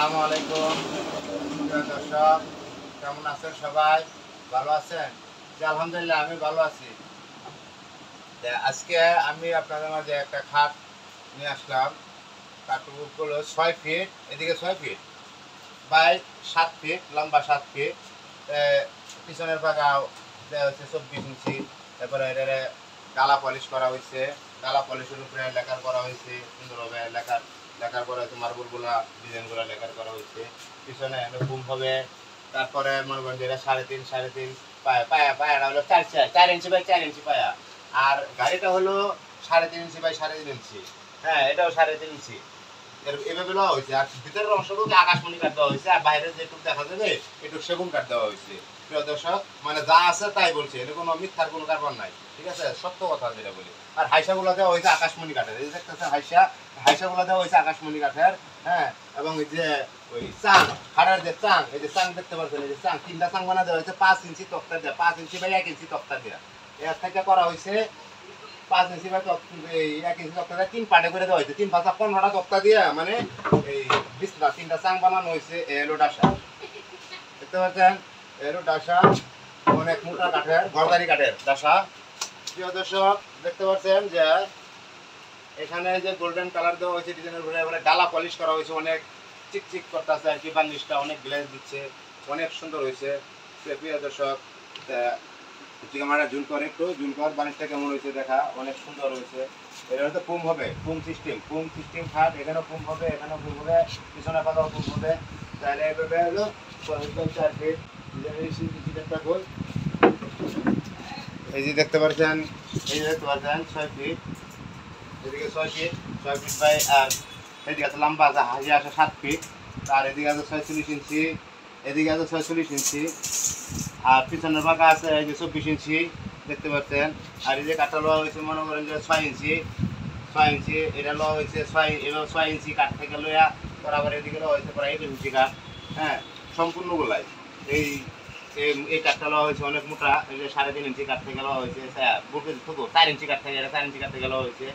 আসসালামু আলাইকুম প্রিয় দর্শক, কেমন আছেন সবাই? ভালো আছেন? জি, আলহামদুলিল্লাহ আমি ভালো আছি। আজকে আমি আপনাদের মাঝে একটা খাট নিয়ে আসলাম। খাটটা হলো 6 ফিট, এদিকে 6 ফিট বাই 7 ফিট, লম্বা 7 ফিট। পিছনের পাকাও দেওয়া হচ্ছে 24 ইঞ্চি। তারপরে এটা গালা পলিশ করা হয়েছে। গালা পলিশের উপরে লেখার করা হয়েছে সুন্দরভাবে, লেখার লেখার করা হয়েছে, মার্বলগুলা ডিজাইনগুলো লেখার করা হয়েছে। পিছনে এরকম হবে। তারপরে মনে করেন যে এটা 3.5 পায়া পায়া পায়াটা হলো 4 ইঞ্চি বাই 4 ইঞ্চি পায়া। আর গাড়িটা হলো 3.5 ইঞ্চি বাই 3.5 ইঞ্চি। হ্যাঁ, এটাও 3.5 ইঞ্চি। এভাবে দেওয়া হয়েছে। আর ভিতরের অংশটুকু আকাশমণি কাঠ দেওয়া হয়েছে, আর বাইরে যেটুকু দেখা যাবে এটুকু সেগুন কাঠ দেওয়া হয়েছে। প্রিয় দর্শক, মানে যা আছে তাই বলছে, এটা কোনো মিথ্যার কোনো কারণ নাই, ঠিক আছে? সত্য কথা যেটা বলি। আর হাইসাগুলো দেওয়া হয়েছে আকাশমণি কাঠের, এই যে দেখতেছেন হাইসাগুলো দেওয়া হয়েছে আকাশমণি কাঠের। হ্যাঁ, এবং এই যে ওই চাং, খাড়ার যে চাং, এই যে চাং দেখতে পাচ্ছেন, এই যে চাং, 3টা চাং বানা দেওয়া হয়েছে 5 ইঞ্চি তক্তা দেওয়া, 5 ইঞ্চি বাই 1 ইঞ্চি তক্তা দেওয়া। এর থেকে করা হয়েছে 5 ইঞ্চি বাই 1 ইঞ্চি তক্তা দিয়ে 3 পার্টে করে দেওয়া হয়েছে। 3 5 15টা তক্তা দিয়ে মানে এই বিছনা 3টা চাং বানানো হয়েছে। এলো ডাসা দেখতে পাচ্ছেন, এলো ডাসা, অনেক মোটা কাঠের, ঘরদারি কাঠের ডাসা। প্রিয় দর্শক, দেখতে পাচ্ছেন যে এখানে যে গোল্ডেন কালার দেওয়া হয়েছে ডিজাইনের উপরে, এবারে ডালা পলিশ করা হয়েছে, অনেক চিকচিক করতেছে আর কি, বার্নিশটা অনেক গ্লেজ দিচ্ছে, অনেক সুন্দর হয়েছে। প্রিয় দর্শক, ক্যামেরা জুম করে, একটু জুম কর, বার্নিশটা কেমন হয়েছে দেখা, অনেক সুন্দর হয়েছে। এটা হয়তো পুম হবে, পুম সিস্টেম খাট, এখানেও পুম হবে, এখানেও পুম হবে, পিছনে পাতাও পুম হবে। তাহলে এভাবে হলো 4 ফিট ডিজাইনটা গোল। এই যে দেখতে পাচ্ছেন, 6 ফিট, এদিকে 6 ফিট বাই, আর এদিকে আছে লম্বা আছে হাসি আসে 7 ফিট, আর এদিকে আছে 46 ইঞ্চি, এদিকে আছে 46 ইঞ্চি, আর পিছনের পাকা আছে এই যে 24 ইঞ্চি দেখতে পাচ্ছেন। আর এই যে কাঠটা লোয়া হয়েছে মনে করেন যে 6 ইঞ্চি, এটা লোয়া হয়েছে 6 ইঞ্চি কাঠ থেকে লোয়া, বরাবর এদিকে লোয়া হয়েছে প্রায় 21 ইঞ্চি কাঠ। হ্যাঁ, সম্পূর্ণগুলাই এই এই কাঠটা লোয়া হয়েছে অনেক মোটা, এই যে 3.5 ইঞ্চি কাঠ থেকে লোয়া হয়েছে, 4 ইঞ্চি কাঠ থেকে, 4 ইঞ্চি কাঠ থেকে লোয়া হয়েছে।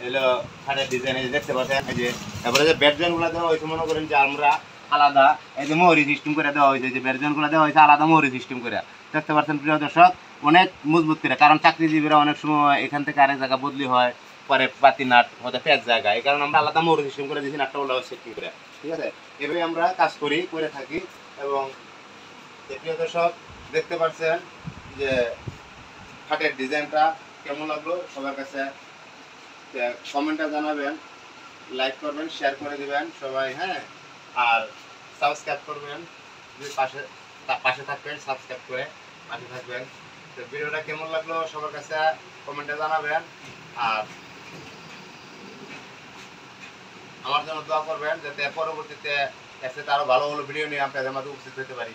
এলো খাটের ডিজাইন, এই দেখতে পাচ্ছেন। এই যে তারপরে যে বেডজনগুলো দেওয়া হয়েছে মনে করেন যে আমরা আলাদা, এই যে মোহরি সিস্টেম করে দেওয়া হয়েছে, যে বেডজনগুলো দেওয়া হয়েছে আলাদা মোহরি সিস্টেম করে, দেখতে পাচ্ছেন প্রিয় দর্শক, অনেক মজবুত করে। কারণ চাকরিজীবীরা অনেক সময় এখান থেকে আরেক জায়গা বদলি হয়, পরে পাতি নাট হতে পেঁচ জায়গা, এই কারণে আমরা আলাদা মোহরি সিস্টেম করে দিয়েছি, নাটটা ওলা সেটিং করে, ঠিক আছে? এভাবে আমরা কাজ করে থাকি। এবং প্রিয় দর্শক, দেখতে পাচ্ছেন যে খাটের ডিজাইনটা কেমন লাগলো সবার কাছে কমেন্টে জানাবেন, লাইক করবেন, শেয়ার করে দিবেন সবাই। হ্যাঁ, আর সাবস্ক্রাইব করবেন, যদি পাশে থাকবেন, সাবস্ক্রাইব করে পাশে থাকবেন। তো ভিডিওটা কেমন লাগলো সবার কাছে কমেন্টে জানাবেন, আর আমার জন্য দোয়া করবেন যাতে পরবর্তীতে এর সাথে আরো ভালো ভালো ভিডিও নিয়ে আপনাদের মাঝে উপস্থিত হতে পারি।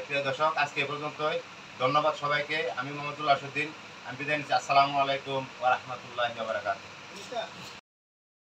প্রিয় দর্শক, আজকে এ পর্যন্তই। ধন্যবাদ সবাইকে। আমি মোহাম্মদুল্লাহ আসুদ্দিন, আমি বিদায় নিচ্ছি। আসসালামু আলাইকুম ওয়া রাহমাতুল্লাহি ওয়া বারাকাতুহু।